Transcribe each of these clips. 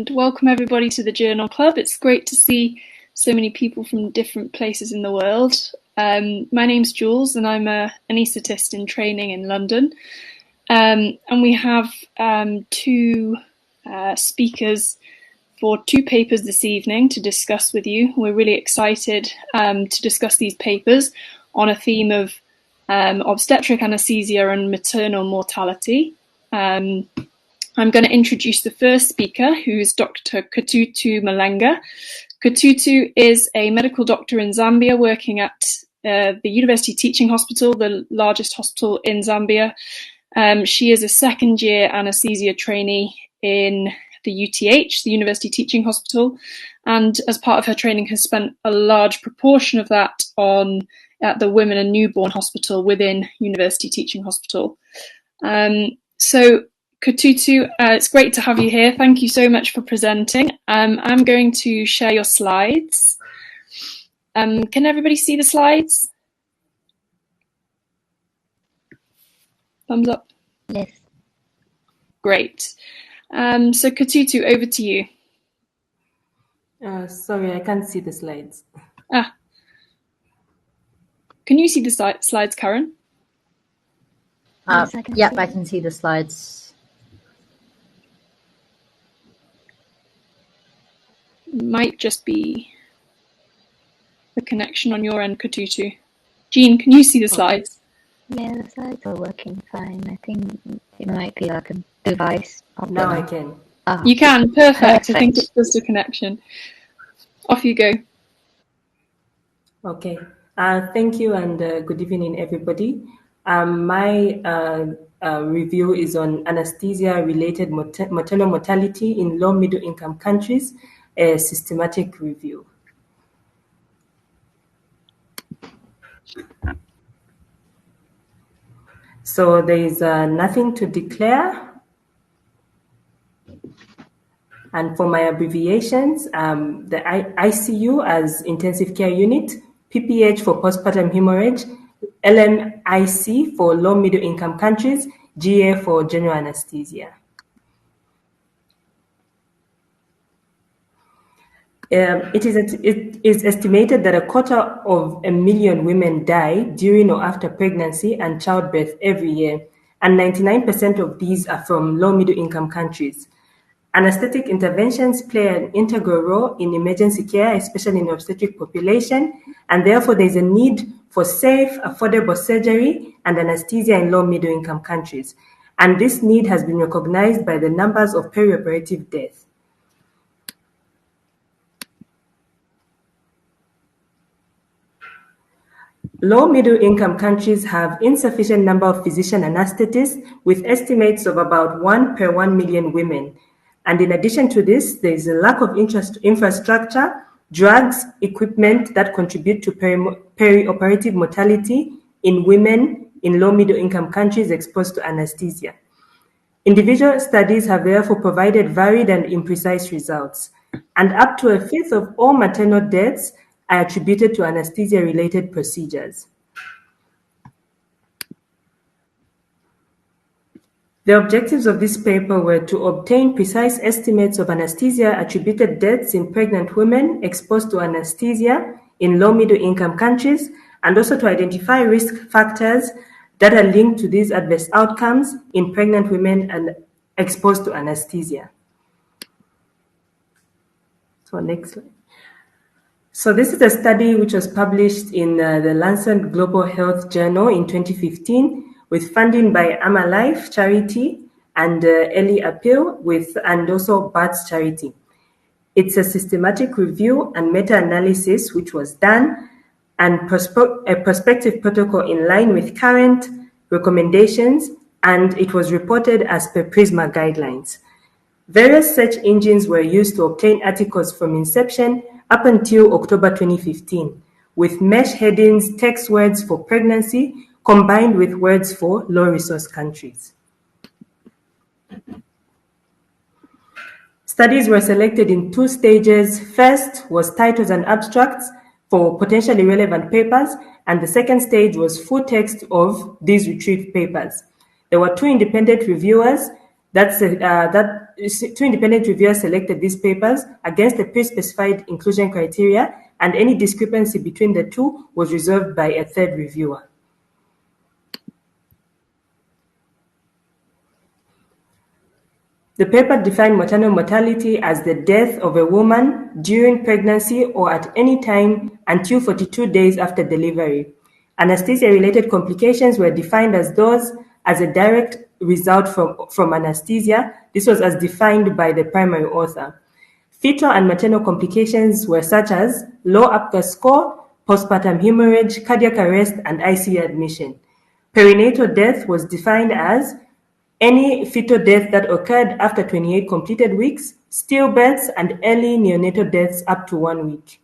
Welcome everybody to the Journal Club. It's great to see so many people from different places in the world. My name's Jules and I'm an anaesthetist in training in London. And we have two speakers for two papers this evening to discuss with you. We're really excited to discuss these papers on a theme of obstetric anaesthesia and maternal mortality. I'm going to introduce the first speaker, who is Dr Kotutu Mulenga. Kotutu is a medical doctor in Zambia working at the University Teaching Hospital, the largest hospital in Zambia. She is a second-year anaesthesia trainee in the UTH, the University Teaching Hospital, and as part of her training has spent a large proportion of that at the Women and Newborn Hospital within University Teaching Hospital. So Kotutu, it's great to have you here. Thank you so much for presenting. I'm going to share your slides. Can everybody see the slides? Thumbs up? Yes. Great. So Kotutu, over to you. Sorry, I can't see the slides. Can you see the slides, Karen? Yep, I can see the slides. Might just be the connection on your end, Kotutu. Jean, can you see the slides? Yeah, the slides are working fine. I think it might be like a device. Now I can. You can, perfect. I think it's just a connection. Off you go. Okay. Thank you and good evening, everybody. My review is on anesthesia-related maternal mortality in low-middle income countries, a systematic review. So there is nothing to declare. And for my abbreviations, the ICU as intensive care unit, PPH for postpartum hemorrhage, LMIC for low-middle income countries, GA for general anesthesia. It is estimated that 250,000 women die during or after pregnancy and childbirth every year, and 99% of these are from low-middle income countries. Anesthetic interventions play an integral role in emergency care, especially in the obstetric population, and therefore there is a need for safe, affordable surgery and anesthesia in low-middle income countries. And this need has been recognized by the numbers of perioperative deaths. Low-middle income countries have insufficient number of physician anesthetists with estimates of about 1 per 1 million women. And in addition to this, there is a lack of infrastructure, drugs, equipment that contribute to perioperative mortality in women in low-middle income countries exposed to anesthesia. Individual studies have therefore provided varied and imprecise results, and up to 1/5 of all maternal deaths are attributed to anesthesia-related procedures. The objectives of this paper were to obtain precise estimates of anesthesia-attributed deaths in pregnant women exposed to anesthesia in low-middle income countries, and also to identify risk factors that are linked to these adverse outcomes in pregnant women and exposed to anesthesia. So next slide. So this is a study which was published in the Lancet Global Health Journal in 2015 with funding by AmaLife Charity and Eli Appeal and also BATS Charity. It's a systematic review and meta-analysis which was done and a prospective protocol in line with current recommendations, and it was reported as per PRISMA guidelines. Various search engines were used to obtain articles from inception up until October 2015, with mesh headings, text words for pregnancy, combined with words for low-resource countries. Studies were selected in 2 stages. First was titles and abstracts for potentially relevant papers, and the second stage was full text of these retrieved papers. There were 2 independent reviewers that reviewers selected these papers against the pre-specified inclusion criteria, and any discrepancy between the two was resolved by a third reviewer. The paper defined maternal mortality as the death of a woman during pregnancy or at any time until 42 days after delivery. Anesthesia-related complications were defined as those as a direct result from anesthesia. This was as defined by the primary author. Fetal and maternal complications were such as low APGAR score, postpartum hemorrhage, cardiac arrest, and ICU admission. Perinatal death was defined as any fetal death that occurred after 28 completed weeks, stillbirths, and early neonatal deaths up to 1 week.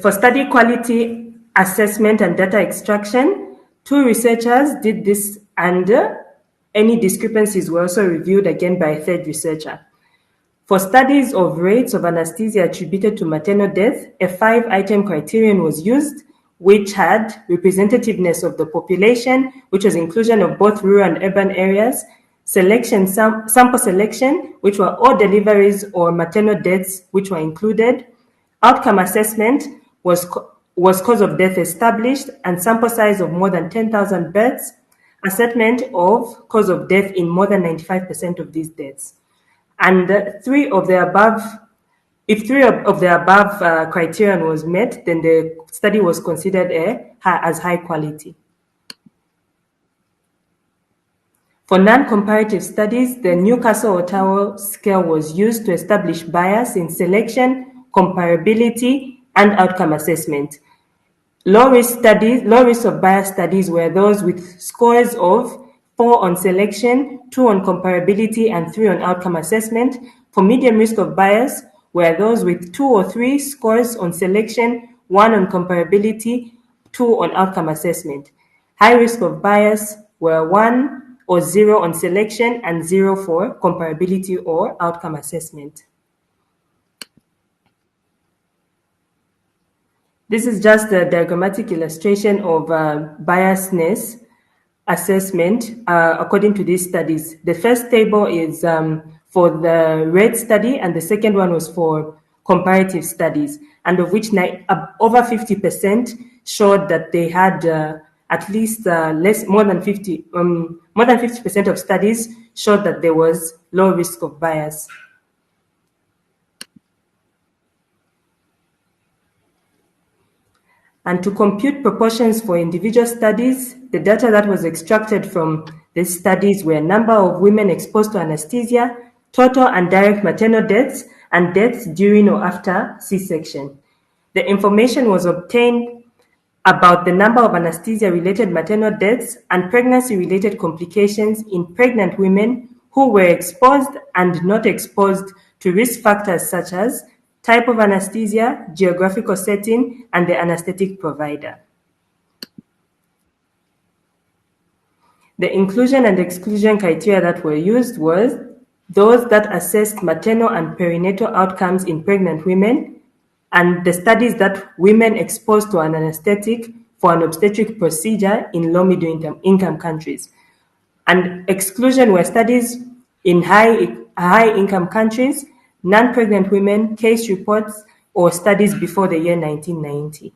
For study quality assessment and data extraction, 2 researchers did this, and any discrepancies were also reviewed again by a third researcher. For studies of rates of anesthesia attributed to maternal death, a 5-item criterion was used, which had representativeness of the population, which was inclusion of both rural and urban areas, sample selection, which were all deliveries or maternal deaths which were included, outcome assessment was cause of death established, and sample size of more than 10,000 births, assessment of cause of death in more than 95% of these deaths. And if three of the above criterion was met, then the study was considered as high quality. For non-comparative studies, the Newcastle-Ottawa scale was used to establish bias in selection, comparability, and outcome assessment. Low risk of bias studies were those with scores of 4 on selection, 2 on comparability, and 3 on outcome assessment. For medium risk of bias were those with 2 or 3 scores on selection, 1 on comparability, 2 on outcome assessment. High risk of bias were 1 or 0 on selection and 0 for comparability or outcome assessment. This is just a diagrammatic illustration of biasness assessment according to these studies. The first table is for the rate study, and the second one was for comparative studies, and of which over 50% showed that they had at least more than 50% of studies showed that there was low risk of bias. And to compute proportions for individual studies, the data that was extracted from these studies were number of women exposed to anesthesia, total and direct maternal deaths, and deaths during or after C-section. The information was obtained about the number of anesthesia-related maternal deaths and pregnancy-related complications in pregnant women who were exposed and not exposed to risk factors such as type of anesthesia, geographical setting, and the anesthetic provider. The inclusion and exclusion criteria that were used was those that assessed maternal and perinatal outcomes in pregnant women, and the studies that women exposed to an anesthetic for an obstetric procedure in low-middle income countries. And exclusion were studies in high-income countries, non-pregnant women, case reports, or studies before the year 1990.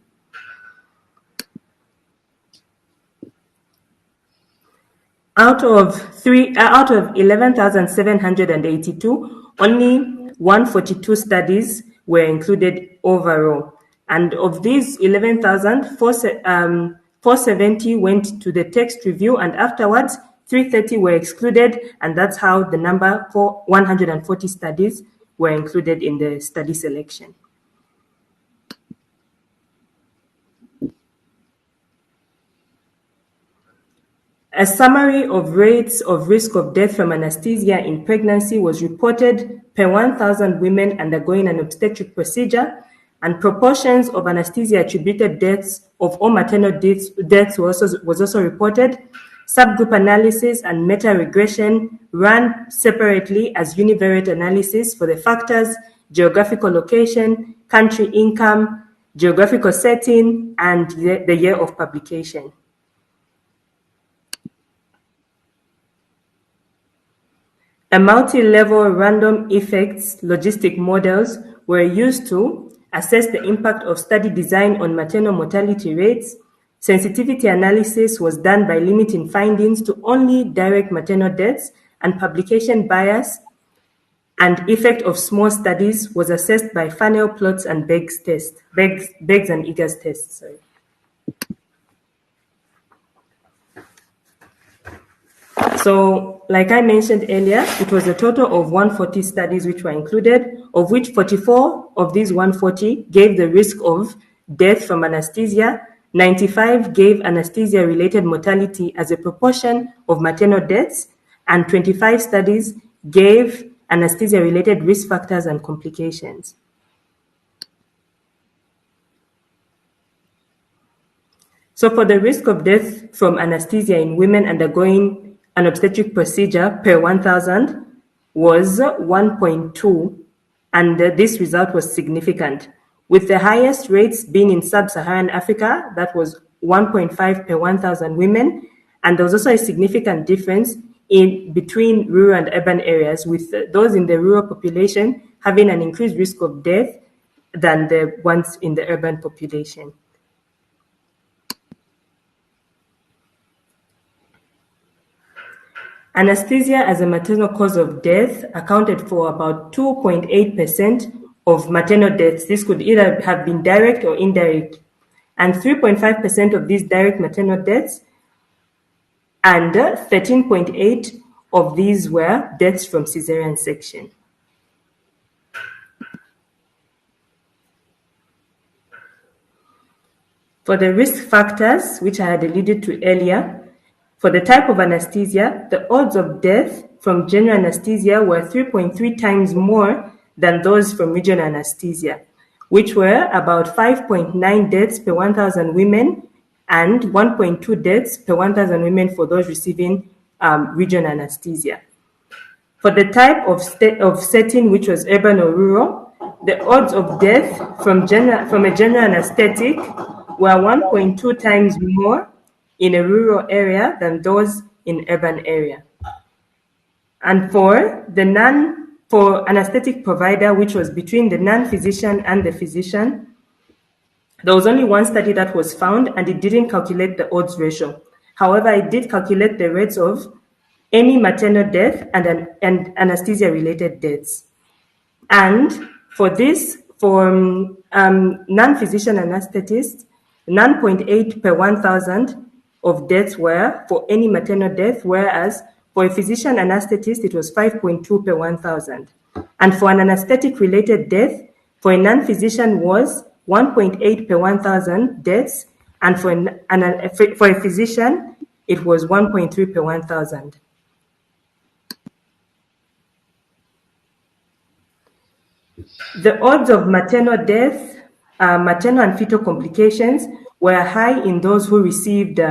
Out of 11,782, only 142 studies were included overall. And of these 11,000, 470 went to the text review, and afterwards 330 were excluded, and that's how the number for 140 studies were included in the study selection. A summary of rates of risk of death from anesthesia in pregnancy was reported per 1,000 women undergoing an obstetric procedure, and proportions of anesthesia-attributed deaths of all maternal deaths was also reported. Subgroup analysis and meta-regression ran separately as univariate analysis for the factors geographical location, country income, geographical setting, and the year of publication. A multi-level random effects logistic models were used to assess the impact of study design on maternal mortality rates. Sensitivity analysis was done by limiting findings to only direct maternal deaths, and publication bias and effect of small studies was assessed by funnel plots and Beggs and Eggers tests. Sorry. So, like I mentioned earlier, it was a total of 140 studies which were included, of which 44 of these 140 gave the risk of death from anesthesia, 95 gave anesthesia-related mortality as a proportion of maternal deaths, and 25 studies gave anesthesia-related risk factors and complications. So for the risk of death from anesthesia in women undergoing an obstetric procedure per 1,000 was 1.2, and this result was significant, with the highest rates being in sub-Saharan Africa, that was 1.5 per 1,000 women, and there was also a significant difference in between rural and urban areas, with those in the rural population having an increased risk of death than the ones in the urban population. Anesthesia as a maternal cause of death accounted for about 2.8% of maternal deaths. This could either have been direct or indirect. And 3.5% of these direct maternal deaths, and 13.8% of these were deaths from cesarean section. For the risk factors, which I had alluded to earlier, for the type of anesthesia, the odds of death from general anesthesia were 3.3 times more than those from regional anesthesia, which were about 5.9 deaths per 1,000 women and 1.2 deaths per 1,000 women for those receiving regional anesthesia. For the type of setting, which was urban or rural, the odds of death from a general anesthetic were 1.2 times more in a rural area than those in urban area. And for anesthetic provider, which was between the non-physician and the physician, there was only one study that was found, and it didn't calculate the odds ratio. However, it did calculate the rates of any maternal death and anesthesia-related deaths. And for this, for non-physician anesthetists, 9.8 per 1,000 of deaths were for any maternal death, whereas for a physician anesthetist, it was 5.2 per 1,000. And for an anesthetic-related death, for a non-physician was 1.8 per 1,000 deaths, and for a physician, it was 1.3 per 1,000. The odds of maternal death, maternal and fetal complications were high in those who received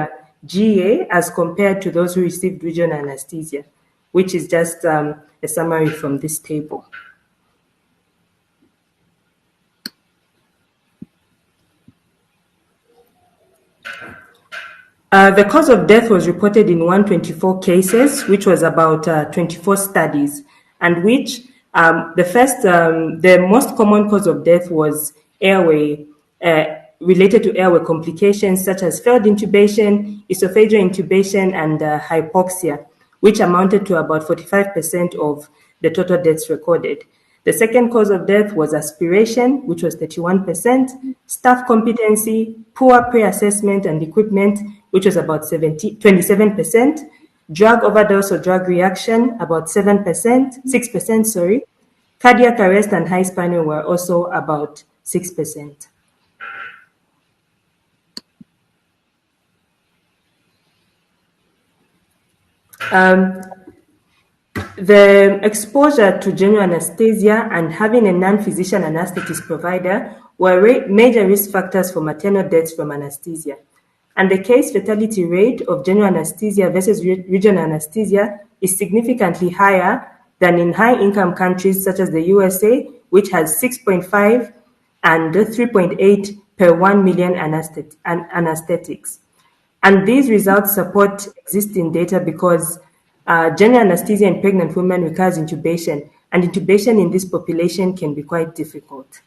GA as compared to those who received regional anesthesia, which is just a summary from this table. The cause of death was reported in 124 cases, which was about 24 studies, and which the most common cause of death was airway, related to airway complications such as failed intubation, esophageal intubation, and hypoxia, which amounted to about 45% of the total deaths recorded. The second cause of death was aspiration, which was 31%, staff competency, poor pre-assessment and equipment, which was about 27%, drug overdose or drug reaction, about 6%, cardiac arrest and high spinal were also about 6%. The exposure to general anesthesia and having a non-physician anesthetist provider were major risk factors for maternal deaths from anesthesia. And the case fatality rate of general anesthesia versus regional anesthesia is significantly higher than in high-income countries such as the USA, which has 6.5 and 3.8 per 1 million anesthetics. And these results support existing data because General anesthesia in pregnant women requires intubation, and intubation in this population can be quite difficult.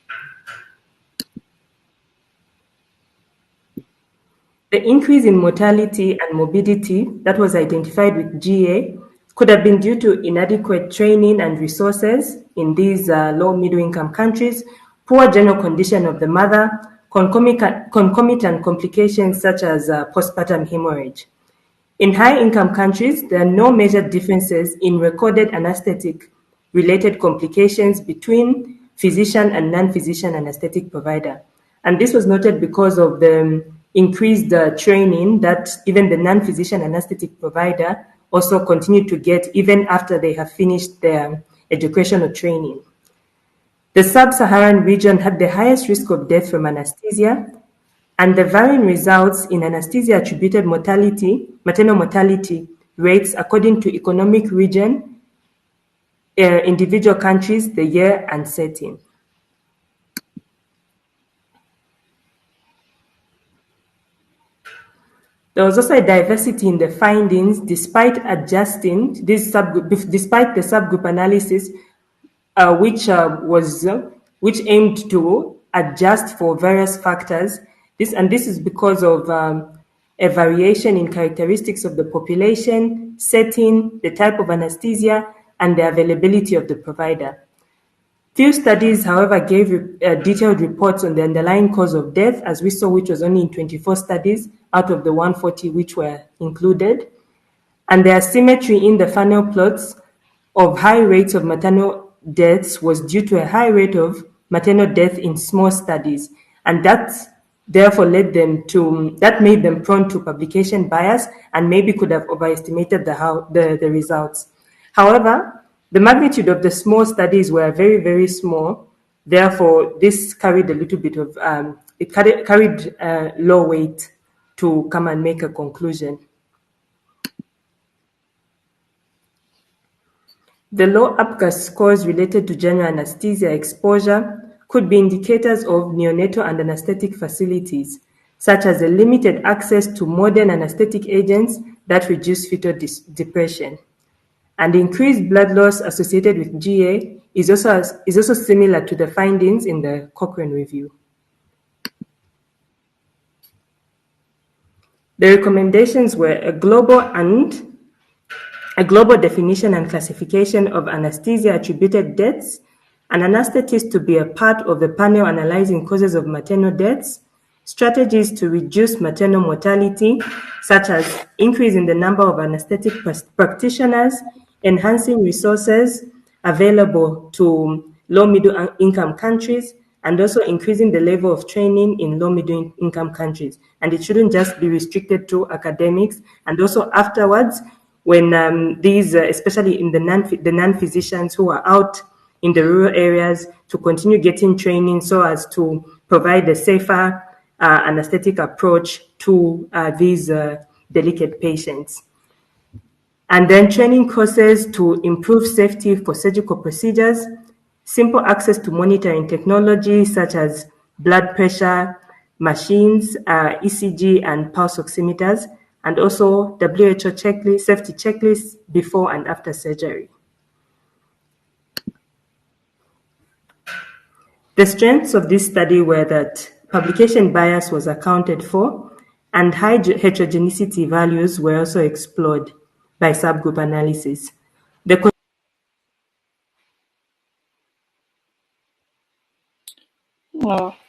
The increase in mortality and morbidity that was identified with GA could have been due to inadequate training and resources in these low middle income countries, poor general condition of the mother, concomitant complications such as postpartum hemorrhage. In high-income countries, there are no major differences in recorded anesthetic-related complications between physician and non-physician anesthetic provider. And this was noted because of the increased training that even the non-physician anesthetic provider also continued to get even after they have finished their educational training. The sub-Saharan region had the highest risk of death from anesthesia, and the varying results in anesthesia-attributed mortality, maternal mortality rates according to economic region, individual countries, the year, and setting. There was also a diversity in the findings despite adjusting this despite the subgroup analysis, which aimed to adjust for various factors. This is because of a variation in characteristics of the population, setting, the type of anesthesia, and the availability of the provider. Few studies, however, gave detailed reports on the underlying cause of death, as we saw, which was only in 24 studies out of the 140 which were included. And the asymmetry in the funnel plots of high rates of maternal deaths was due to a high rate of maternal death in small studies. And that therefore made them prone to publication bias and maybe could have overestimated the results. However, the magnitude of the small studies were very, very small. Therefore, this carried a little bit of, carried low weight to come and make a conclusion. The low APGAR scores related to general anesthesia exposure could be indicators of neonatal and anesthetic facilities, such as a limited access to modern anesthetic agents that reduce fetal depression. And increased blood loss associated with GA is also similar to the findings in the Cochrane review. The recommendations were a global definition and classification of anesthesia-attributed deaths, an anesthetist to be a part of the panel analyzing causes of maternal deaths, strategies to reduce maternal mortality, such as increasing the number of anesthetic practitioners, enhancing resources available to low-middle income countries, and also increasing the level of training in low-middle income countries. And it shouldn't just be restricted to academics, and also afterwards, when these, especially in the non-physicians who are out in the rural areas, to continue getting training so as to provide a safer anesthetic approach to these delicate patients. And then training courses to improve safety for surgical procedures, simple access to monitoring technology such as blood pressure machines, ECG and pulse oximeters, and also WHO safety checklists before and after surgery. The strengths of this study were that publication bias was accounted for, and high heterogeneity values were also explored by subgroup analysis.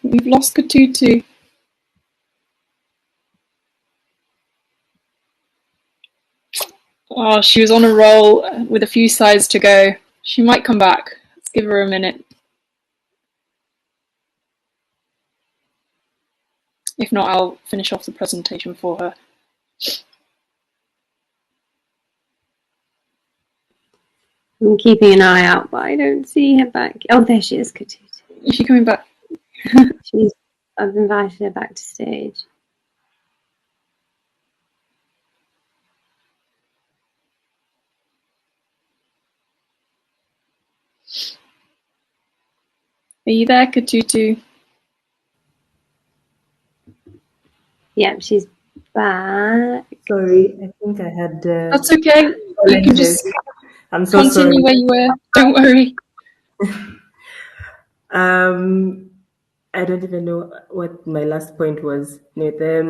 We've lost Kotutu. Oh, she was on a roll with a few slides to go. She might come back. Let's give her a minute. If not, I'll finish off the presentation for her. I'm keeping an eye out, but I don't see her back. Oh, there she is, Kotutu. Is she coming back? I've invited her back to stage. Are you there, Kotutu? Yeah, she's back. Sorry, I think I had. That's okay. You can just I'm so continue sorry. where you were. Don't worry. I don't even know what my last point was. No, the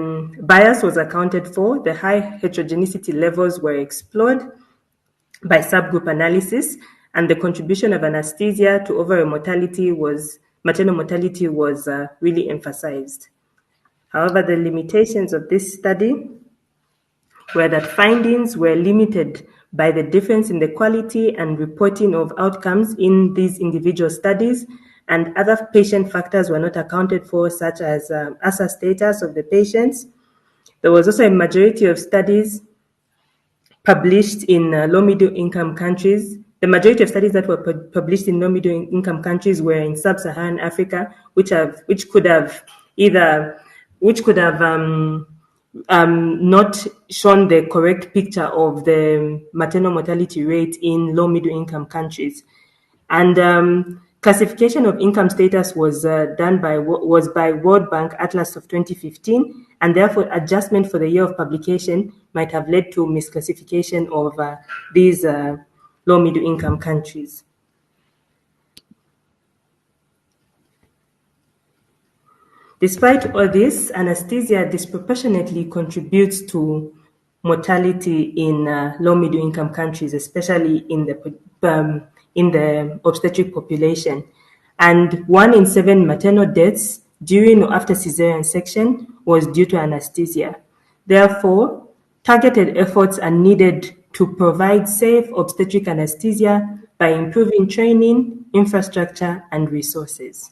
bias was accounted for. The high heterogeneity levels were explored by subgroup analysis, and the contribution of anesthesia to overall maternal mortality was really emphasized. However, the limitations of this study were that findings were limited by the difference in the quality and reporting of outcomes in these individual studies, and other patient factors were not accounted for, such as ASA status of the patients. There was also a majority of studies published in low-middle income countries. The majority of studies that were published in low-middle income countries were in sub-Saharan Africa, which could have not shown the correct picture of the maternal mortality rate in low-middle income countries. And classification of income status was done by World Bank Atlas of 2015, and therefore adjustment for the year of publication might have led to misclassification of these low-middle income countries. Despite all this, anesthesia disproportionately contributes to mortality in low-middle income countries, especially in the obstetric population. And 1 in 7 maternal deaths during or after cesarean section was due to anesthesia. Therefore, targeted efforts are needed to provide safe obstetric anesthesia by improving training, infrastructure, and resources.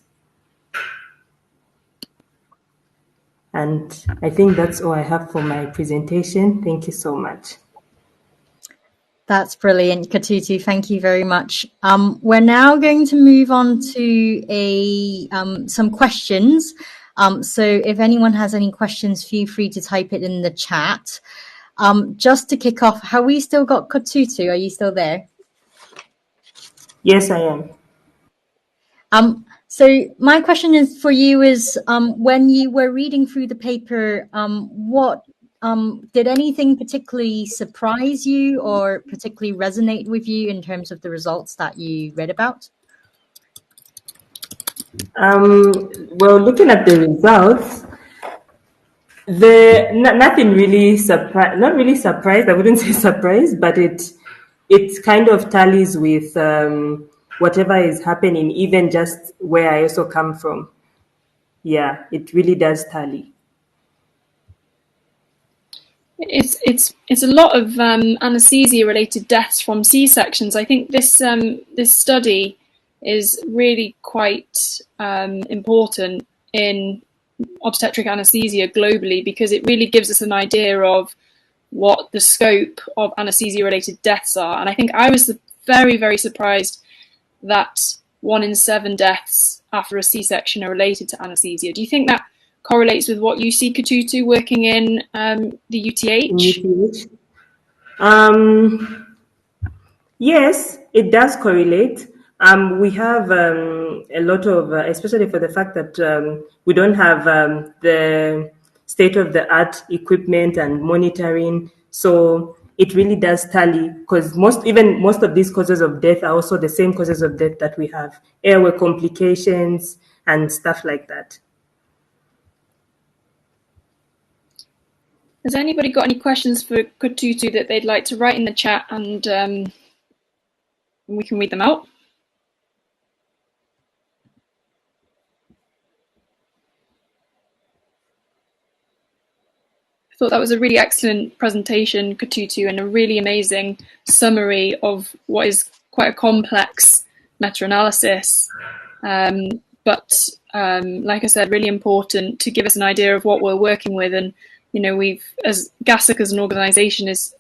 And I think that's all I have for my presentation. Thank you so much. That's brilliant, Kotutu. Thank you very much. We're now going to move on to some questions. So if anyone has any questions, feel free to type it in the chat. Just to kick off, have we still got Kotutu? Are you still there? Yes, I am. So my question is for you is, when you were reading through the paper, what did anything particularly surprise you or particularly resonate with you in terms of the results that you read about? Well, looking at the results, nothing really surprised. Not really surprised. I wouldn't say surprised, but it kind of tallies with whatever is happening, even just where I also come from. Yeah, it really does tally. It's a lot of anesthesia-related deaths from C-sections. I think this study is really quite important in obstetric anesthesia globally, because it really gives us an idea of what the scope of anesthesia-related deaths are. And I think I was very, very surprised that 1 in 7 deaths after a C-section are related to anesthesia. Do you think that correlates with what you see, Kotutu, working in the UTH? Yes, it does correlate. We have a lot of, especially for the fact that we don't have the state-of-the-art equipment and monitoring. So it really does tally, because most of these causes of death are also the same causes of death that we have, airway complications and stuff like that. Has anybody got any questions for Kotutu that they'd like to write in the chat, and we can read them out? I thought that was a really excellent presentation, Kotutu, and a really amazing summary of what is quite a complex meta-analysis. But like I said, really important to give us an idea of what we're working with. And as GASOC as an organisation is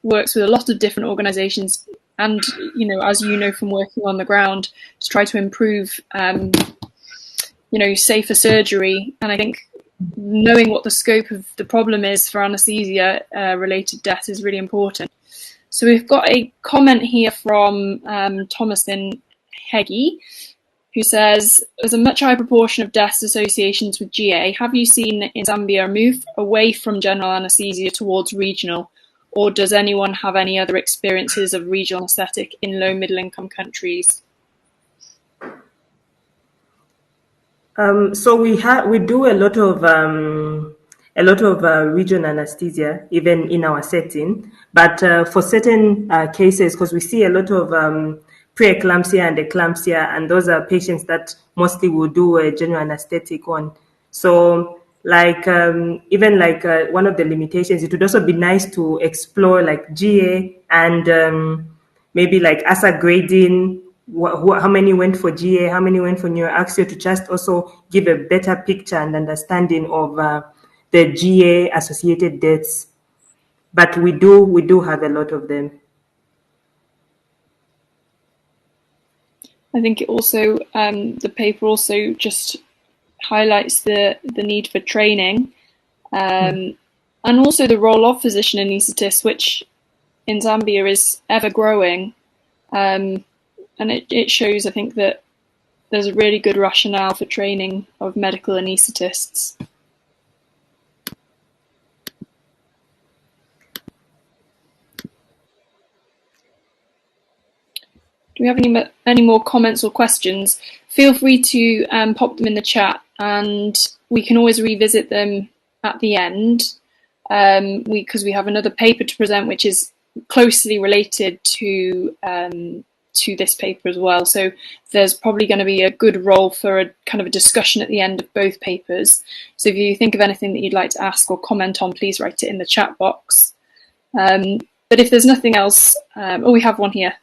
works with a lot of different organisations, and as you know from working on the ground, to try to improve safer surgery. And I think knowing what the scope of the problem is for anaesthesia related death is really important. So we've got a comment here from Thomas in Heggie, who says, there's a much higher proportion of deaths associations with GA. Have you seen in Zambia a move away from general anaesthesia towards regional, or does anyone have any other experiences of regional anaesthetic in low middle income countries? So we do a lot of regional anesthesia even in our setting, but for certain cases, because we see a lot of preeclampsia and eclampsia, and those are patients that mostly will do a general anesthetic on. So like even like one of the limitations, it would also be nice to explore like GA and maybe like ASA grading, how many went for GA, how many went for neuroaxial, to just also give a better picture and understanding of the GA associated deaths. But we do have a lot of them. I think it also, the paper also just highlights the need for training, and also the role of physician anaesthetists, which in Zambia is ever growing. And it shows, I think, that there's a really good rationale for training of medical anaesthetists. Do we have any more comments or questions? Feel free to pop them in the chat, and we can always revisit them at the end, because we have another paper to present which is closely related to this paper as well. So there's probably going to be a good role for a kind of a discussion at the end of both papers. So if you think of anything that you'd like to ask or comment on, please write it in the chat box. But if there's nothing else, oh, we have one here.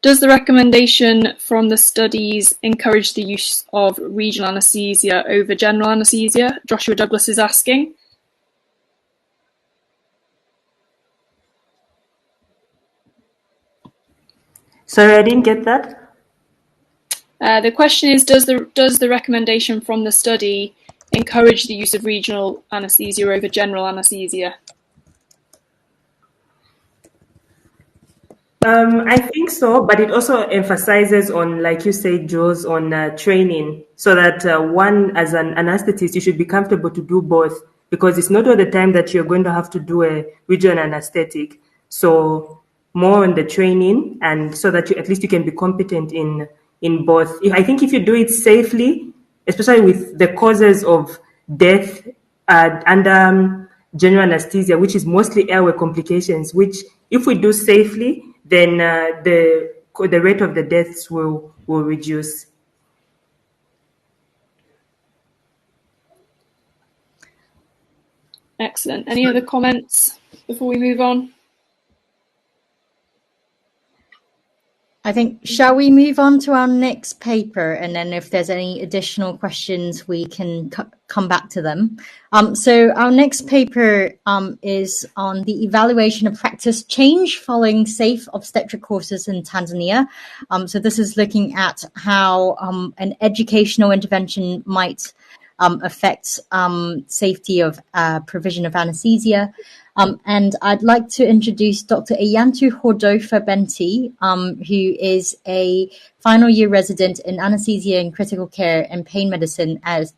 Does the recommendation from the studies encourage the use of regional anaesthesia over general anaesthesia? Joshua Douglas is asking. Sorry, I didn't get that. The question is, does the recommendation from the study encourage the use of regional anaesthesia over general anaesthesia? I think so, but it also emphasizes on, like you said, Jules, on training, so that one, as an anesthetist, you should be comfortable to do both, because it's not all the time that you're going to have to do a regional anesthetic. So more on the training, and so that at least you can be competent in both. I think if you do it safely, especially with the causes of death under general anesthesia, which is mostly airway complications, which if we do safely, then the rate of the deaths will reduce. Excellent. Any other comments before we move on? I think, shall we move on to our next paper, and then if there's any additional questions, we can come back to them. So our next paper is on the evaluation of practice change following safe obstetric courses in Tanzania. So this is looking at how an educational intervention might affect safety of provision of anesthesia. And I'd like to introduce Dr. Ayantu Hordofa Benti, who is a final year resident in anesthesia and critical care and pain medicine at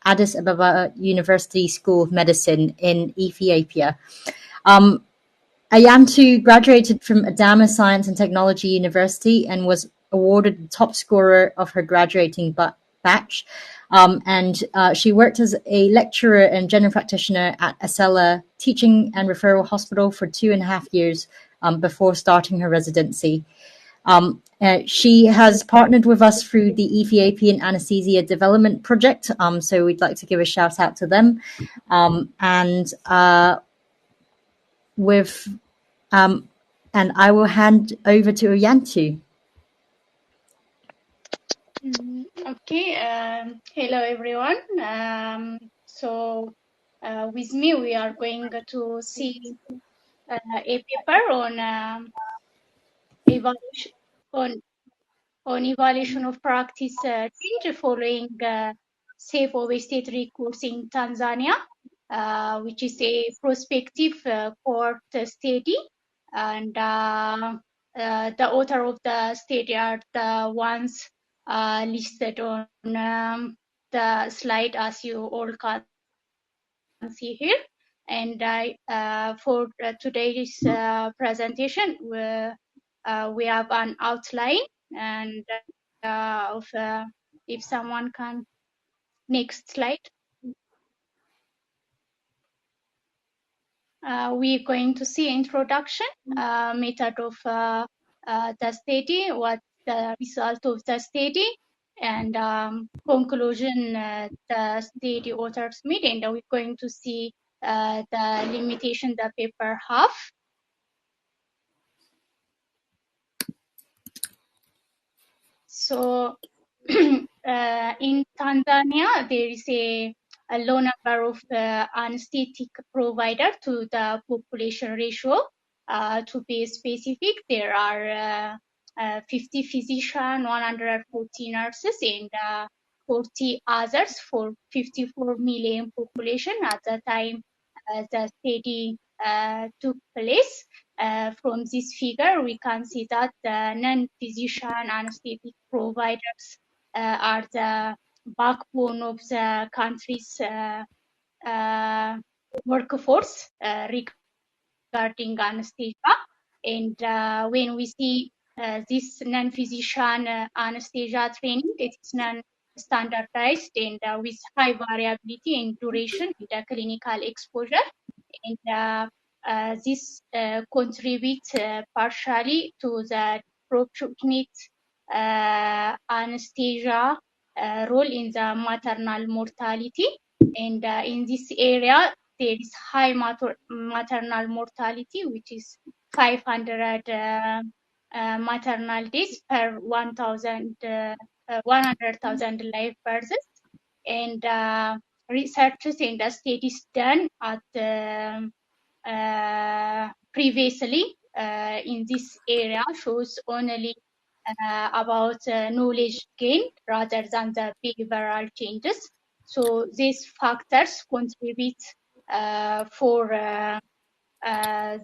Addis Ababa University School of Medicine in Ethiopia. Ayantu graduated from Adama Science and Technology University and was awarded the top scorer of her graduating batch. And she worked as a lecturer and general practitioner at Asela Teaching and Referral Hospital for 2.5 years before starting her residency. She has partnered with us through the Ethiopian Anesthesia Development Project, so we'd like to give a shout out to them. And I will hand over to Ayantu. Okay, hello everyone. So with me we are going to see a paper on evaluation of practice change following safe obstetric course in Tanzania, which is a prospective cohort study, and the author of the study are the ones listed on the slide, as you all can see here. And for today's presentation, we have an outline and of if someone can, next slide. We're going to see introduction, method of the study, what the result of the study, and conclusion the study authors made, and we're going to see the limitation the paper have. So in Tanzania, there is a low number of anesthetic provider to the population ratio. To be specific, there are 50 physicians, 140 nurses, and 40 others for 54 million population at the time the study took place. From this figure, we can see that the non-physician anesthetic providers are the backbone of the country's workforce regarding anesthesia. And when we see this non-physician anesthesia training, it is non-standardized and with high variability in duration with a clinical exposure. And this contributes partially to the proportionate anesthesia role in the maternal mortality. And in this area, there is high maternal mortality, which is 500 maternal deaths per 100,000 live births. And researches and studies done at previously in this area shows only about knowledge gain rather than the behavioral changes. So these factors contribute for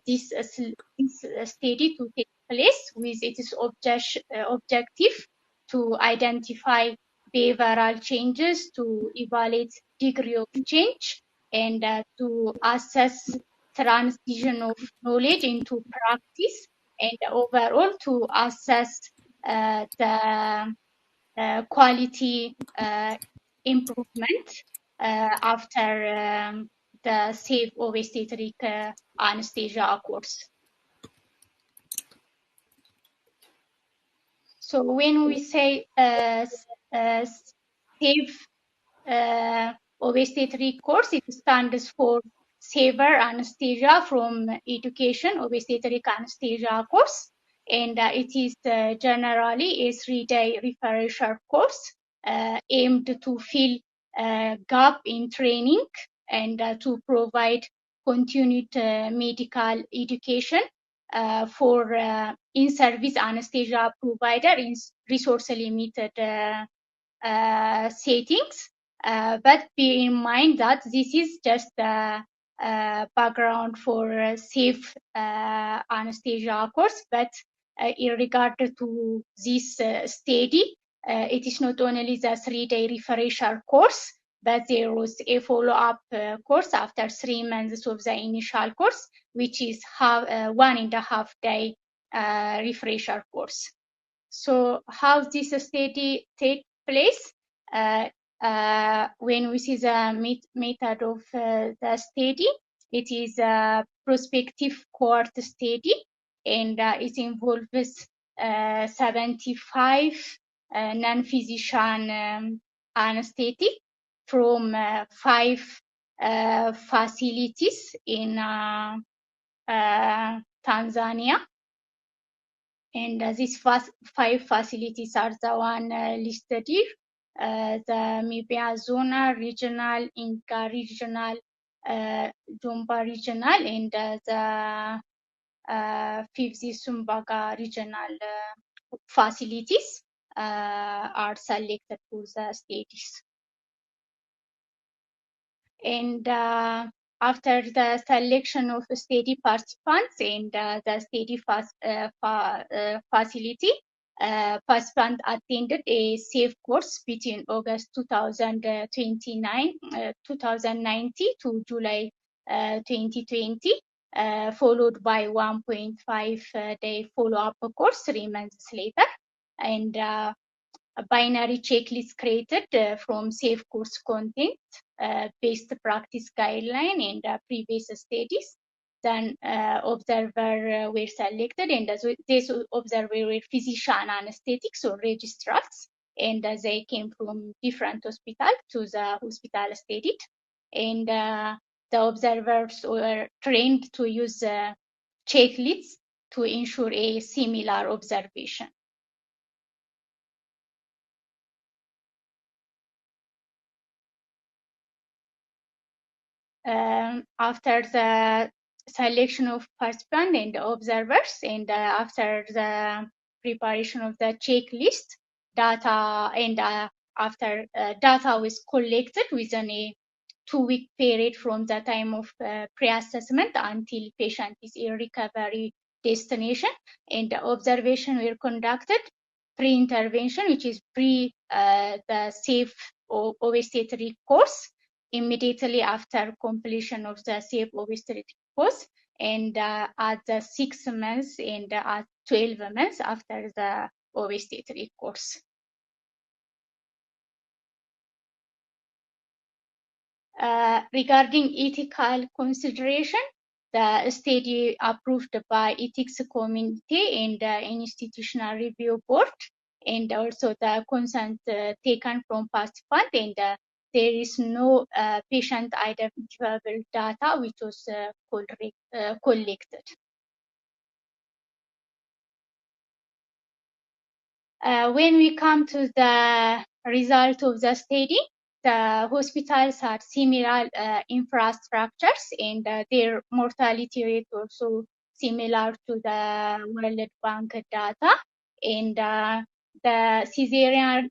this study to take place with its objective to identify behavioral changes, to evaluate degree of change, and to assess transition of knowledge into practice, and overall to assess the quality improvement after the safe obstetric anesthesia course. So when we say safe obstetric course, it stands for safer anesthesia from education obstetric anesthesia course, and it is generally a 3-day refresher course aimed to fill gap in training and to provide continued medical education for in-service anesthesia provider in resource-limited settings. But bear in mind that this is just the background for safe anesthesia course, but in regard to this study, it is not only the 3-day refresher course, but there was a follow-up course after 3 months of the initial course, which is 1.5 day refresher course. So how this study take place? When we see the method of the study, it is a prospective cohort study, and it involves 75 non-physician anesthetic from 5 facilities in Tanzania. And these 5 facilities are the one listed here. The Mbeya Zonal, Regional, Inca Regional, Jomba Regional, and the Fifth Sumbaga Regional facilities are selected for the studies. And after the selection of study participants and the study facility, participants attended a safe course between August 2090 to July 2020, followed by 1.5 day follow-up course 3 months later, and a binary checklist created from safe course content, best practice guideline, and previous studies. Then observers were selected, and these observers were physician anesthetics or registrars, and they came from different hospitals to the hospital studied, and the observers were trained to use checklists to ensure a similar observation. After the selection of participants and observers, and after the preparation of the checklist, data and after data was collected within a 2-week period from the time of pre-assessment until patient is in recovery destination, and the observation were conducted pre-intervention, which is pre the safe obstetric course, immediately after completion of the safe obstetric course, and at the 6 months and at 12 months after the obstetric course. Regarding ethical consideration, the study approved by ethics committee and the institutional review board, and also the consent taken from participants, and there is no patient identifiable data which was collected. When we come to the result of the study, the hospitals had similar infrastructures, and their mortality rate also similar to the World Bank data, and the cesarean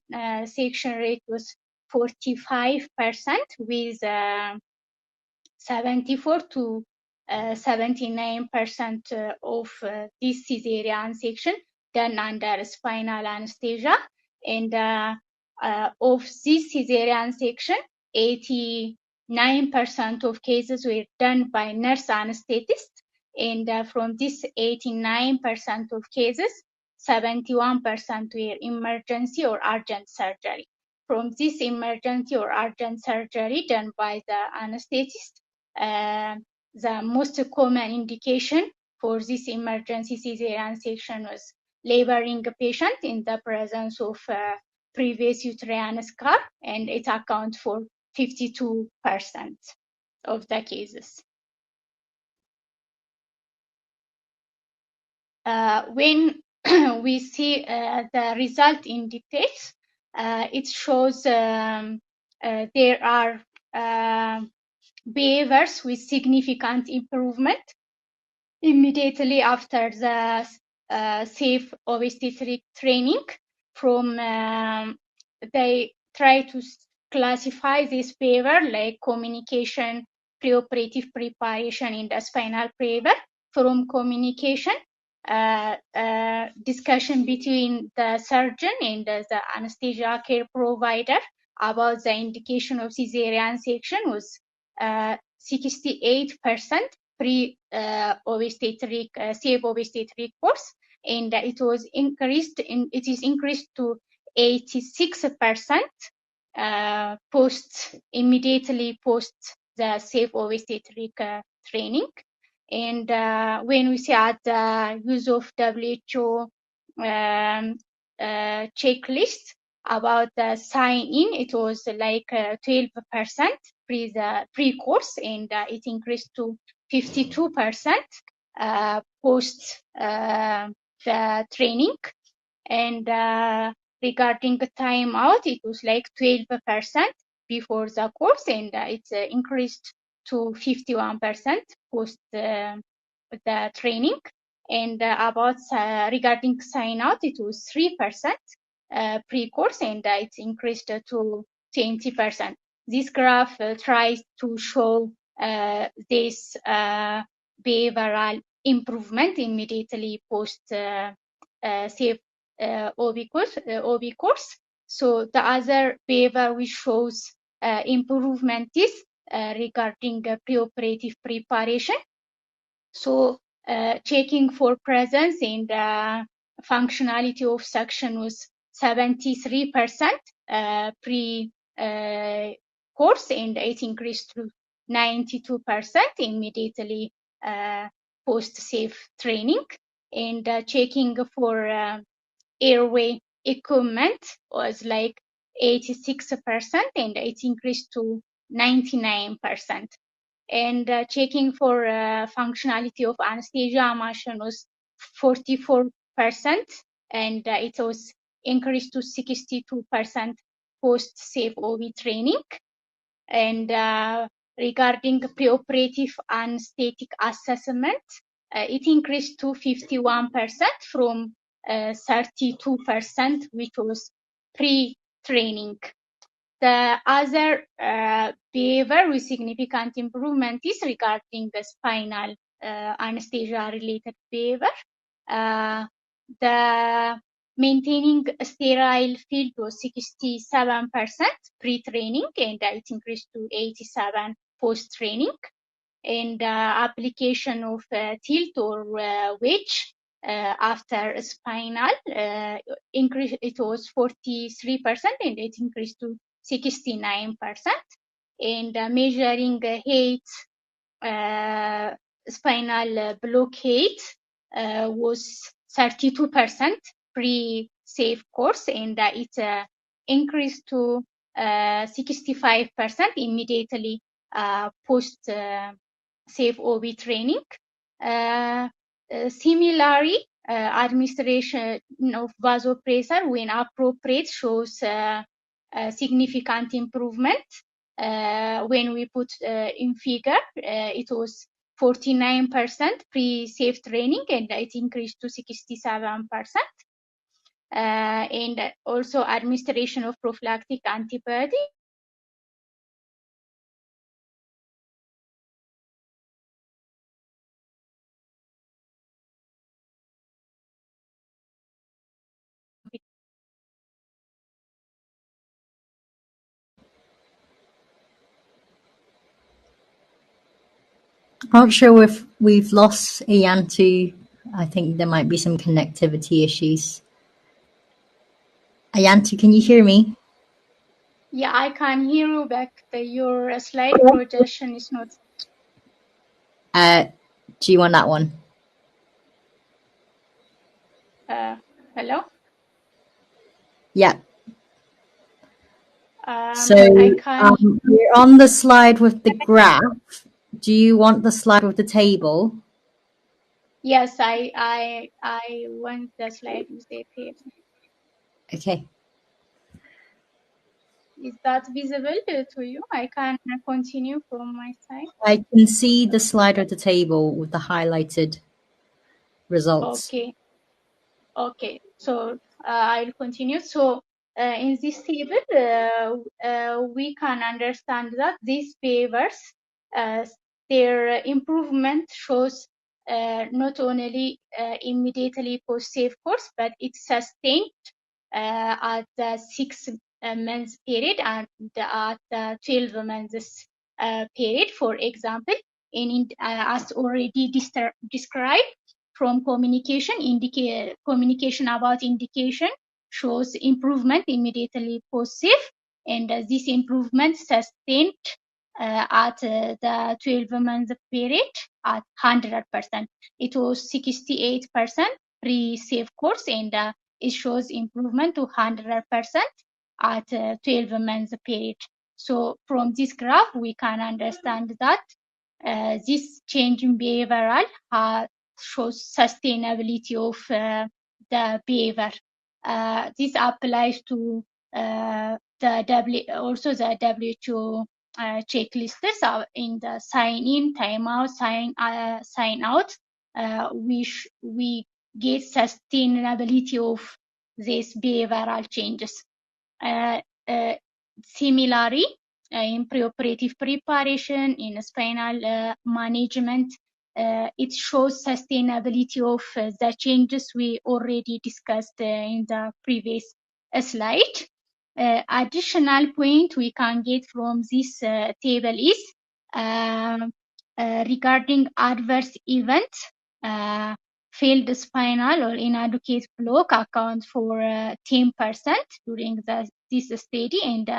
section rate was 45%, with 74 to 79% of this cesarean section done under spinal anesthesia, and of this cesarean section, 89% of cases were done by nurse anesthetist, and from this 89% of cases, 71% were emergency or urgent surgery. From this emergency or urgent surgery done by the anesthetist, the most common indication for this emergency cesarean section was laboring patient in the presence of previous uterine scar, and it accounts for 52% of the cases. When we see the result in details, it shows there are behaviors with significant improvement immediately after the safe obstetric training. From they try to classify this behavior like communication, preoperative preparation in the spinal behavior. From communication, discussion between the surgeon and the anesthesia care provider about the indication of cesarean section was 68% pre-obstetric safe obstetric course, and it is increased to 86% immediately post the safe obstetric training. And when we see at the use of WHO checklist about the sign-in, it was like 12% pre-course, and it increased to 52% post the training. And regarding the time out, it was like 12% before the course, and it's increased to 51% post the training. And about regarding sign out, it was 3% pre-course, and it's increased to 20%. This graph tries to show this behavioral improvement immediately post safe OB course. So the other behavior which shows improvement is regarding preoperative preparation. So checking for presence and functionality of suction was 73% pre course, and it increased to 92% immediately post safe training. And checking for airway equipment was like 86%, and it increased to 99%. And checking for functionality of anesthesia machine was 44%, and it was increased to 62% post safe OB training. And regarding preoperative anesthetic assessment, it increased to 51% from 32%, which was pre-training. The other behavior with significant improvement is regarding the spinal anesthesia-related behavior. The maintaining a sterile field was 67% pre-training, and it increased to 87% post-training. And application of tilt or wedge after spinal increase, it was 43%, and it increased to 69%. And measuring height, spinal blockade was 32% pre-safe course, and it increased to 65% immediately post safe OB training. Similarly, administration of vasopressor when appropriate shows significant improvement. When we put in figure, it was 49% pre-safe training, and it increased to 67%. And also administration of prophylactic antibiotic. Not sure if we've lost Ayantu. I think there might be some connectivity issues. Ayantu, can you hear me? Yeah, I can hear you, but your slide projection is not. Do you want that one? Hello? Yeah. So we're on the slide with the graph. Do you want the slide with the table? Yes, I want the slide with the table. Okay. Is that visible to you? I can continue from my side. I can see the slide with the table with the highlighted results. Okay. So I'll continue. So in this table, we can understand that these behaviors, their improvement shows not only immediately post-safe course, but it's sustained at the 6 months period and at the 12 months period. For example, as already described, from communication about indication shows improvement immediately post-safe, and this improvement sustained at the 12-month period at 100%. It was 68% pre-safe course, and it shows improvement to 100% at 12 months period. So from this graph, we can understand that this change in behavioral shows sustainability of the behavior. This applies to also the WHO checklists in the sign in, time out, sign out. We get sustainability of these behavioral changes. Similarly, in preoperative preparation, in spinal management, it shows sustainability of the changes we already discussed in the previous slide. Additional point we can get from this table is regarding adverse events. Failed spinal or inadequate block account for 10% during this study, and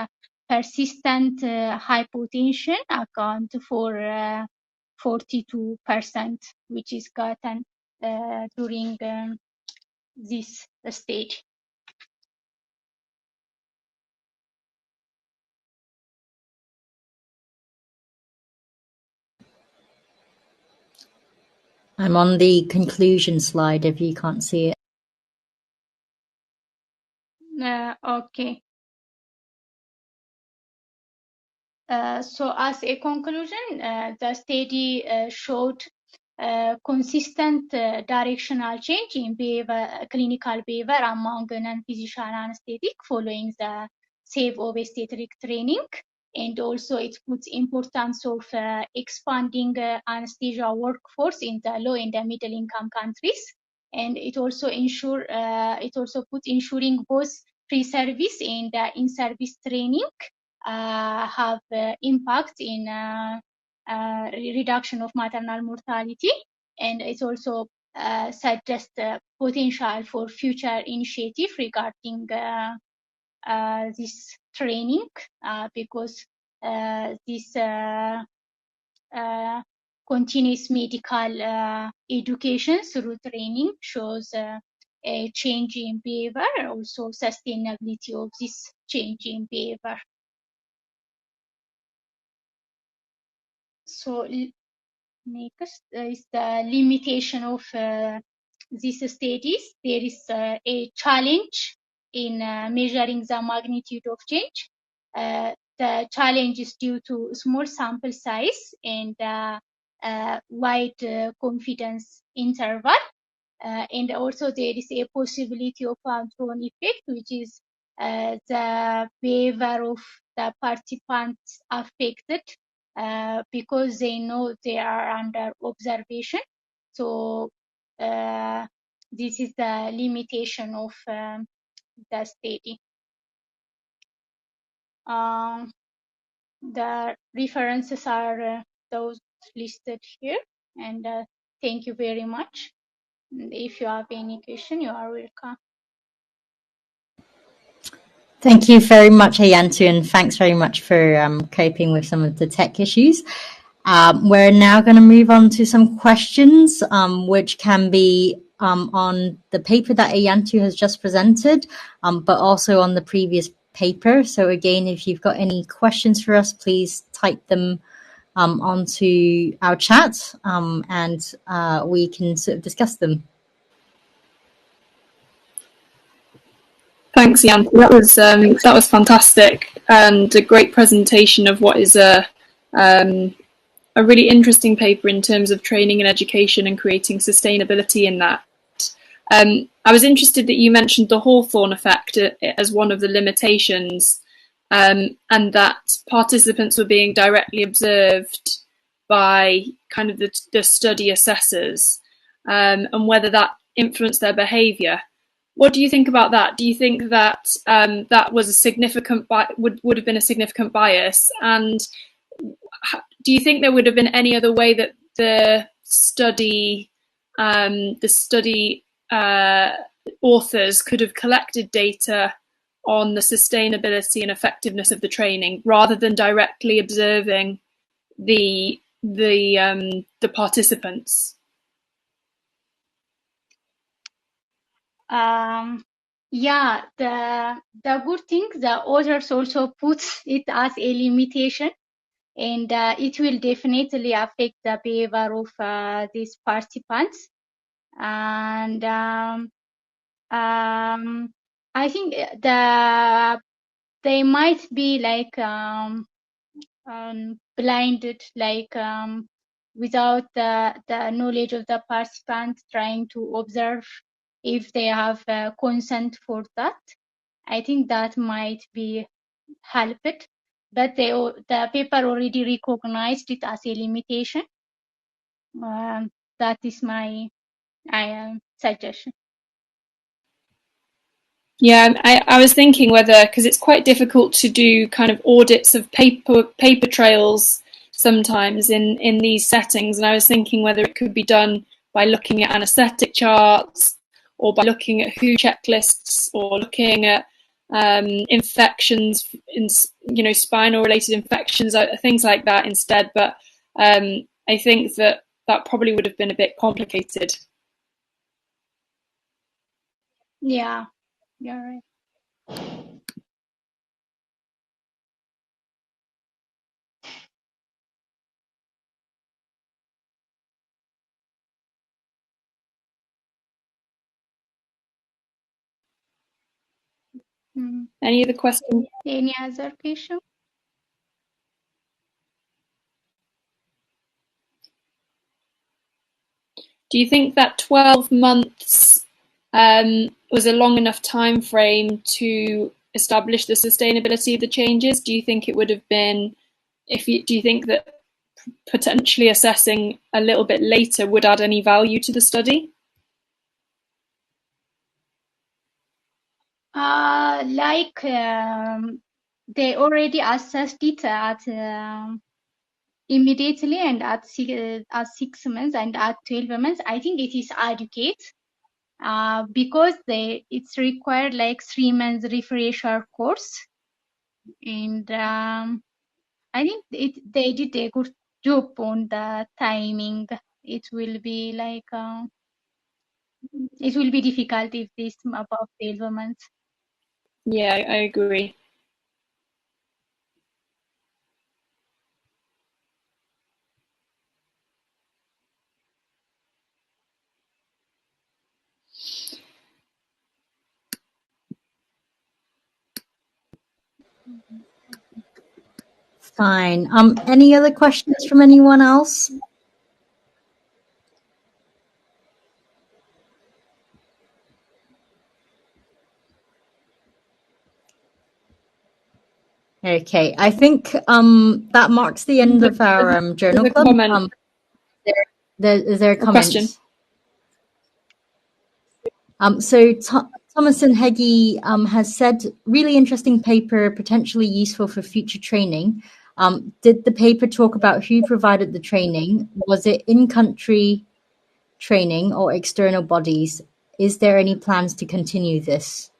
persistent hypotension account for 42%, which is gotten during this stage. I'm on the conclusion slide if you can't see it. Okay. So as a conclusion, the study showed consistent directional change in clinical behavior among non-physician anesthetic following the safe obstetric training. And also it puts importance of expanding anesthesia workforce in the low and the middle income countries. And it also puts ensuring both pre-service and in-service training have impact in reduction of maternal mortality, and it also suggests potential for future initiative regarding this training because this continuous medical education through training shows a change in behavior, also sustainability of this change in behavior. So next is the limitation of these studies. There is a challenge in measuring the magnitude of change. The challenge is due to small sample size and wide confidence interval. And also there is a possibility of outcome effect, which is the behavior of the participants affected because they know they are under observation. So this is the limitation of the study. The references are those listed here, and thank you very much. If you have any question, you are welcome. Thank you very much, Ayantu, and thanks very much for coping with some of the tech issues. We're now going to move on to some questions, which can be on the paper that Ayantu has just presented, but also on the previous paper. So again, if you've got any questions for us, please type them onto our chat, and we can sort of discuss them. Thanks, Ayantu. That was fantastic and a great presentation of what is a really interesting paper in terms of training and education and creating sustainability in that. I was interested that you mentioned the Hawthorne effect as one of the limitations, and that participants were being directly observed by kind of the study assessors, and whether that influenced their behaviour. What do you think about that? Do you think that that was a significant would have been a significant bias? And do you think there would have been any other way that the study authors could have collected data on the sustainability and effectiveness of the training rather than directly observing the participants? Yeah, the good thing, the authors also put it as a limitation, and it will definitely affect the behavior of these participants. And I think they might be like blinded, like without the knowledge of the participant, trying to observe if they have consent for that. I think that might be helped, but the paper already recognized it as a limitation. That is my suggestion. Yeah, I was thinking whether, because it's quite difficult to do kind of audits of paper trails sometimes in these settings, and I was thinking whether it could be done by looking at anaesthetic charts or by looking at WHO checklists or looking at infections, in spinal related infections, things like that instead. But I think that probably would have been a bit complicated. Yeah, you're right. Any other questions? Any other question? Do you think that 12 months was a long enough time frame to establish the sustainability of the changes? Do you think it would have been, do you think that potentially assessing a little bit later would add any value to the study? They already assessed it at immediately and at 6 months and at 12 months. I think it is adequate because it's required like 3 months refresher course, and I think they did a good job on the timing. It will be like it will be difficult if this above 12 months. Yeah, I agree. Fine. Any other questions from anyone else? Okay, I think that marks the end of our journal club. Comment. Is there a comment? Question. So Thomas and Heggie has said, really interesting paper, potentially useful for future training. Did the paper talk about who provided the training? Was it in-country training or external bodies? Is there any plans to continue this?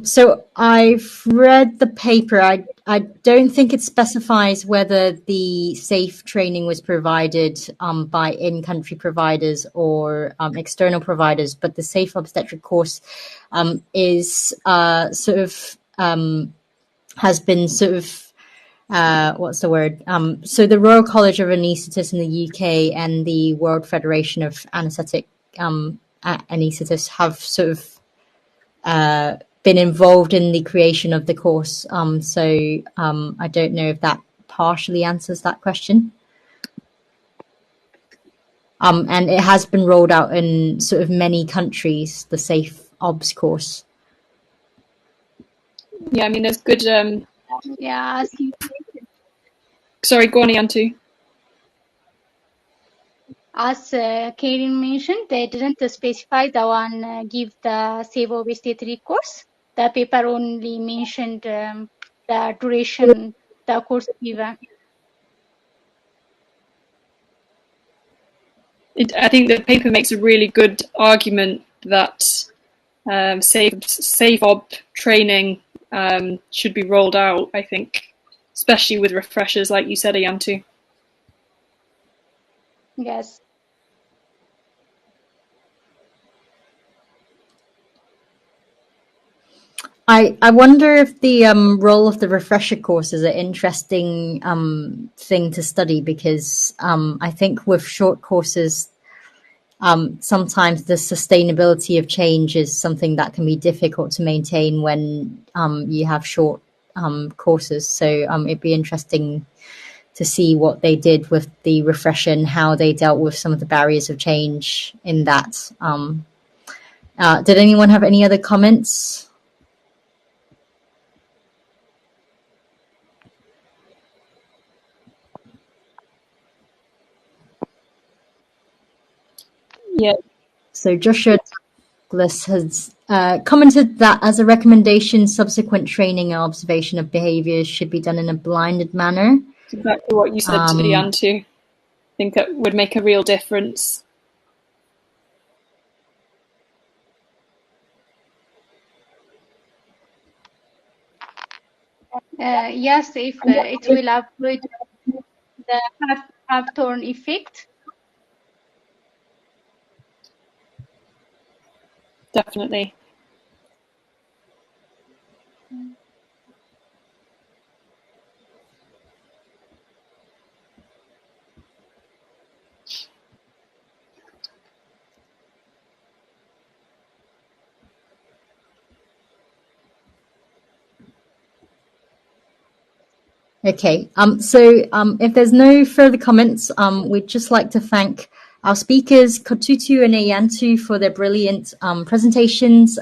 So I've read the paper. I don't think it specifies whether the SAFE training was provided by in-country providers or external providers, but the SAFE obstetric course is sort of has been sort of what's the word? So the Royal College of Anaesthetists in the UK and the World Federation of Anaesthetic Anaesthetists have sort of been involved in the creation of the course. So I don't know if that partially answers that question. And it has been rolled out in sort of many countries, the SAFE OBS course. Yeah, I mean, there's good... Yeah. Sorry, go on, Ayantu. As Karin mentioned, they didn't specify the one give the SAFE obstetric course. The paper only mentioned the duration, the course given. I think the paper makes a really good argument that SAFE OB training should be rolled out, I think, especially with refreshers, like you said, Ayantu. Yes. I wonder if the role of the refresher course is an interesting thing to study, because I think with short courses, sometimes the sustainability of change is something that can be difficult to maintain when you have short courses. So it'd be interesting to see what they did with the refresher and how they dealt with some of the barriers of change in that. Did anyone have any other comments? Yeah. So Joshua Douglas has commented that as a recommendation, subsequent training and observation of behaviours should be done in a blinded manner. It's exactly what you said to Ayantu. I think that would make a real difference. Yes, if it will avoid the half-turn effect. Definitely. Okay, so if there's no further comments, we'd just like to thank our speakers, Kotutu and Ayantu, for their brilliant presentations